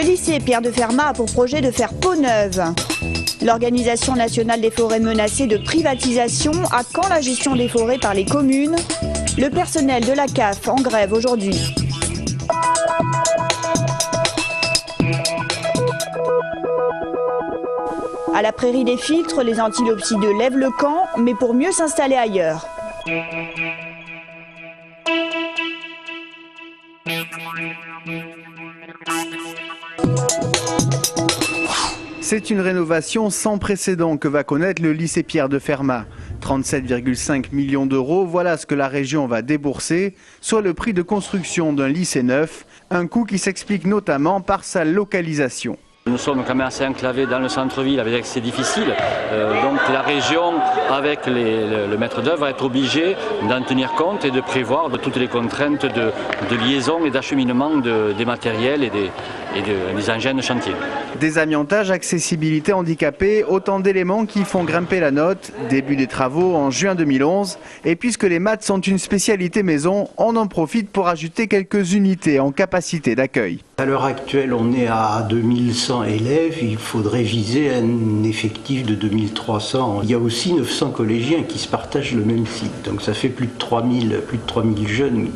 Le lycée Pierre de Fermat a pour projet de faire peau neuve. L'Organisation nationale des forêts menacée de privatisation. À quand la gestion des forêts par les communes? Le personnel de la CAF en grève aujourd'hui. À la prairie des Filtres, les antilopsideux lèvent le camp, mais pour mieux s'installer ailleurs. C'est une rénovation sans précédent que va connaître le lycée Pierre de Fermat. 37,5 millions d'euros, voilà ce que la région va débourser, soit le prix de construction d'un lycée neuf, un coût qui s'explique notamment par sa localisation. Nous sommes quand même assez enclavés dans le centre-ville avec accès difficile, donc la région avec le maître d'œuvre va être obligé d'en tenir compte et de prévoir toutes les contraintes de liaison et d'acheminement des matériels et des engins de chantier. Désamiantage, accessibilité handicapée, autant d'éléments qui font grimper la note. Début des travaux en juin 2011. Et puisque les maths sont une spécialité maison, on en profite pour ajouter quelques unités en capacité d'accueil. À l'heure actuelle, on est à 2100 élèves. Il faudrait viser un effectif de 2300. Il y a aussi 900 collégiens qui se partagent le même site. Donc ça fait plus de 3000 jeunes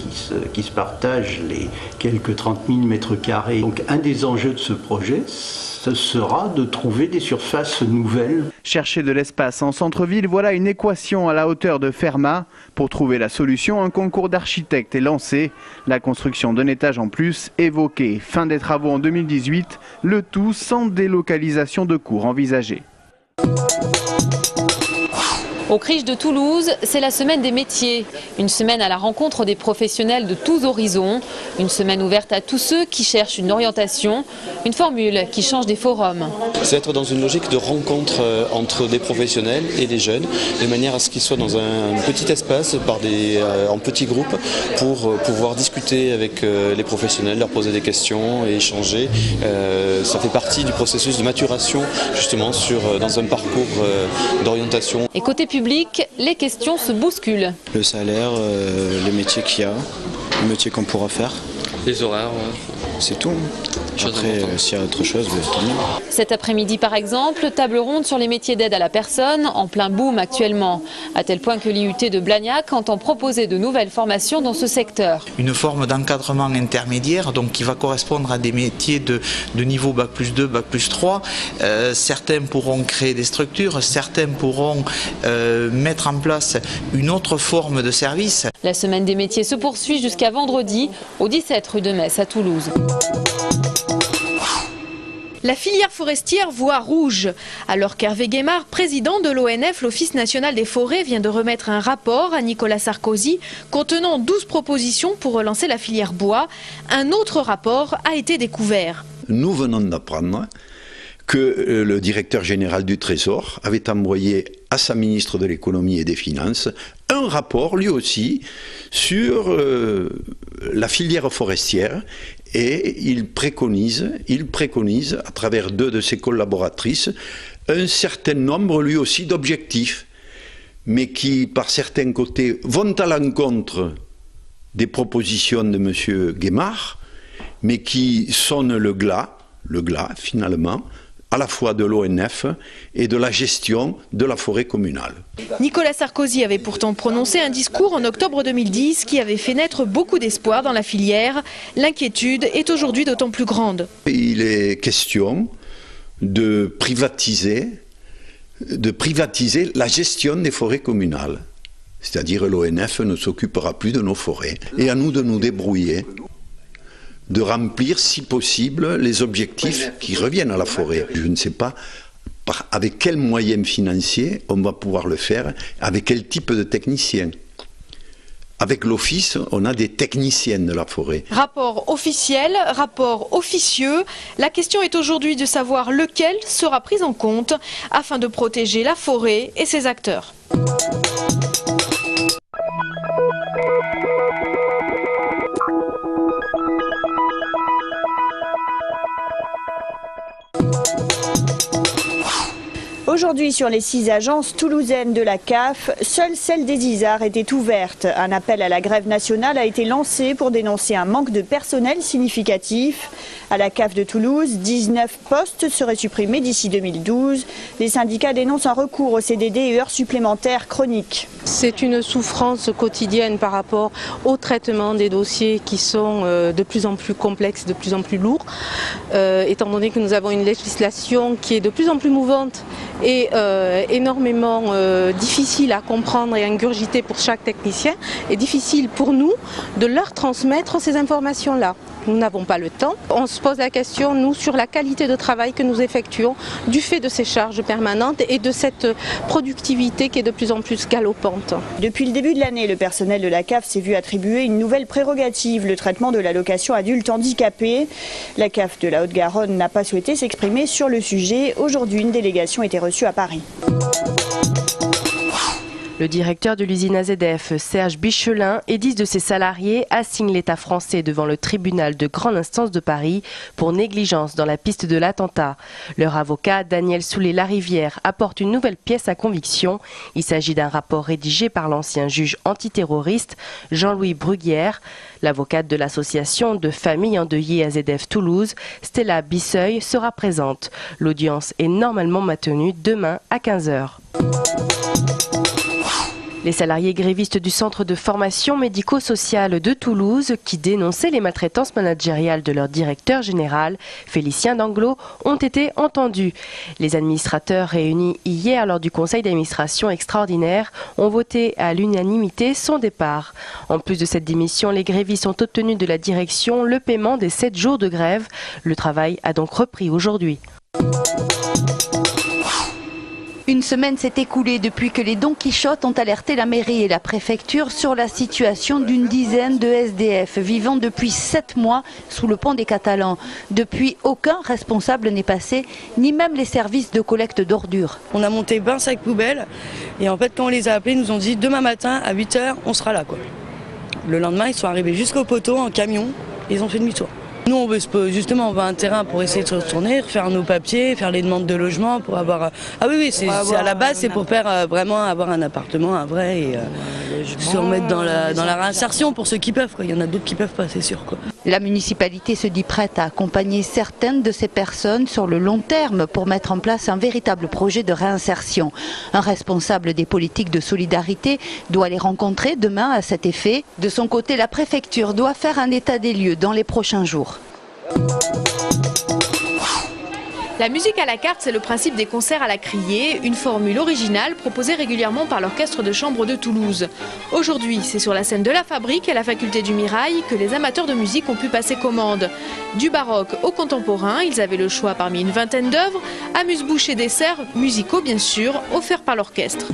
qui se partagent les quelques 30 000 mètres carrés. Donc un des enjeux de ce projet, ce sera de trouver des surfaces nouvelles. Chercher de l'espace en centre-ville, voilà une équation à la hauteur de Fermat. Pour trouver la solution, un concours d'architectes est lancé. La construction d'un étage en plus évoquée. Fin des travaux en 2018, le tout sans délocalisation de cours envisagée. Au Crich de Toulouse, c'est la semaine des métiers. Une semaine à la rencontre des professionnels de tous horizons. Une semaine ouverte à tous ceux qui cherchent une orientation. Une formule qui change des forums. C'est être dans une logique de rencontre entre des professionnels et des jeunes, de manière à ce qu'ils soient dans un petit espace, en petits groupes, pour pouvoir discuter avec les professionnels, leur poser des questions et échanger. Ça fait partie du processus de maturation, justement, dans un parcours d'orientation. Et côté public, les questions se bousculent. Le salaire, les métiers qu'il y a, les métiers qu'on pourra faire. Les horaires, c'est tout. Après, s'il y a autre chose, tant mieux. Cet après-midi, par exemple, table ronde sur les métiers d'aide à la personne, en plein boom actuellement. À tel point que l'IUT de Blagnac entend proposer de nouvelles formations dans ce secteur. Une forme d'encadrement intermédiaire, donc qui va correspondre à des métiers de niveau Bac+2, Bac+3. Certains pourront créer des structures, certains pourront mettre en place une autre forme de service. La semaine des métiers se poursuit jusqu'à vendredi, au 17 rue de Metz à Toulouse. La filière forestière voit rouge. Alors qu'Hervé Guémard, président de l'ONF, l'Office national des forêts, vient de remettre un rapport à Nicolas Sarkozy contenant 12 propositions pour relancer la filière bois, un autre rapport a été découvert. Nous venons d'apprendre que le directeur général du Trésor avait envoyé à sa ministre de l'économie et des finances un rapport, lui aussi, sur la filière forestière. Et il préconise, à travers deux de ses collaboratrices, un certain nombre, lui aussi, d'objectifs, mais qui, par certains côtés, vont à l'encontre des propositions de M. Guémard, mais qui sonnent le glas, finalement, à la fois de l'ONF et de la gestion de la forêt communale. Nicolas Sarkozy avait pourtant prononcé un discours en octobre 2010 qui avait fait naître beaucoup d'espoir dans la filière. L'inquiétude est aujourd'hui d'autant plus grande. Il est question de privatiser la gestion des forêts communales. C'est-à-dire l'ONF ne s'occupera plus de nos forêts. Et à nous de nous débrouiller, de remplir, si possible, les objectifs qui reviennent à la forêt. Je ne sais pas avec quels moyens financiers on va pouvoir le faire, avec quel type de techniciens. Avec l'office, on a des techniciens de la forêt. Rapport officiel, rapport officieux. La question est aujourd'hui de savoir lequel sera pris en compte afin de protéger la forêt et ses acteurs. Aujourd'hui, sur les 6 agences toulousaines de la CAF, seule celle des Isards était ouverte. Un appel à la grève nationale a été lancé pour dénoncer un manque de personnel significatif. À la CAF de Toulouse, 19 postes seraient supprimés d'ici 2012. Les syndicats dénoncent un recours au CDD et heures supplémentaires chroniques. C'est une souffrance quotidienne par rapport au traitement des dossiers qui sont de plus en plus complexes, de plus en plus lourds, étant donné que nous avons une législation qui est de plus en plus mouvante et énormément difficile à comprendre et à ingurgiter pour chaque technicien, et difficile pour nous de leur transmettre ces informations-là. Nous n'avons pas le temps. On se pose la question, nous, sur la qualité de travail que nous effectuons du fait de ces charges permanentes et de cette productivité qui est de plus en plus galopante. Depuis le début de l'année, le personnel de la CAF s'est vu attribuer une nouvelle prérogative, le traitement de l'allocation adulte handicapé. La CAF de la Haute-Garonne n'a pas souhaité s'exprimer sur le sujet. Aujourd'hui, une délégation était reçue à Paris. Le directeur de l'usine AZF, Serge Bichelin, et 10 de ses salariés assignent l'État français devant le tribunal de grande instance de Paris pour négligence dans la piste de l'attentat. Leur avocat, Daniel Soulet-Larivière, apporte une nouvelle pièce à conviction. Il s'agit d'un rapport rédigé par l'ancien juge antiterroriste Jean-Louis Bruguière. L'avocate de l'association de familles endeuillées AZF Toulouse, Stella Bisseuil, sera présente. L'audience est normalement maintenue demain à 15h. Les salariés grévistes du centre de formation médico-sociale de Toulouse, qui dénonçaient les maltraitances managériales de leur directeur général, Félicien Danglot, ont été entendus. Les administrateurs réunis hier lors du conseil d'administration extraordinaire ont voté à l'unanimité son départ. En plus de cette démission, les grévistes ont obtenu de la direction le paiement des 7 jours de grève. Le travail a donc repris aujourd'hui. Une semaine s'est écoulée depuis que les Don Quichotte ont alerté la mairie et la préfecture sur la situation d'une dizaine de SDF vivant depuis 7 mois sous le pont des Catalans. Depuis, aucun responsable n'est passé, ni même les services de collecte d'ordures. On a monté 20 sacs poubelles et en fait quand on les a appelés, ils nous ont dit demain matin à 8h on sera là quoi. Le lendemain ils sont arrivés jusqu'au poteau en camion et ils ont fait demi-tour. Nous, on veut justement, on veut un terrain pour essayer de se retourner, faire nos papiers, faire les demandes de logement pour avoir. Ah oui, c'est à la base, c'est pour faire vraiment avoir un appartement, un vrai, et se remettre dans la réinsertion pour ceux qui peuvent. Quoi. Il y en a d'autres qui peuvent pas, c'est sûr. Quoi. La municipalité se dit prête à accompagner certaines de ces personnes sur le long terme pour mettre en place un véritable projet de réinsertion. Un responsable des politiques de solidarité doit les rencontrer demain à cet effet. De son côté, la préfecture doit faire un état des lieux dans les prochains jours. La musique à la carte, c'est le principe des concerts à la criée, une formule originale proposée régulièrement par l'orchestre de chambre de Toulouse. Aujourd'hui, c'est sur la scène de la Fabrique à la faculté du Mirail que les amateurs de musique ont pu passer commande. Du baroque au contemporain, ils avaient le choix parmi une vingtaine d'œuvres, amuse-bouche et desserts musicaux bien sûr, offerts par l'orchestre.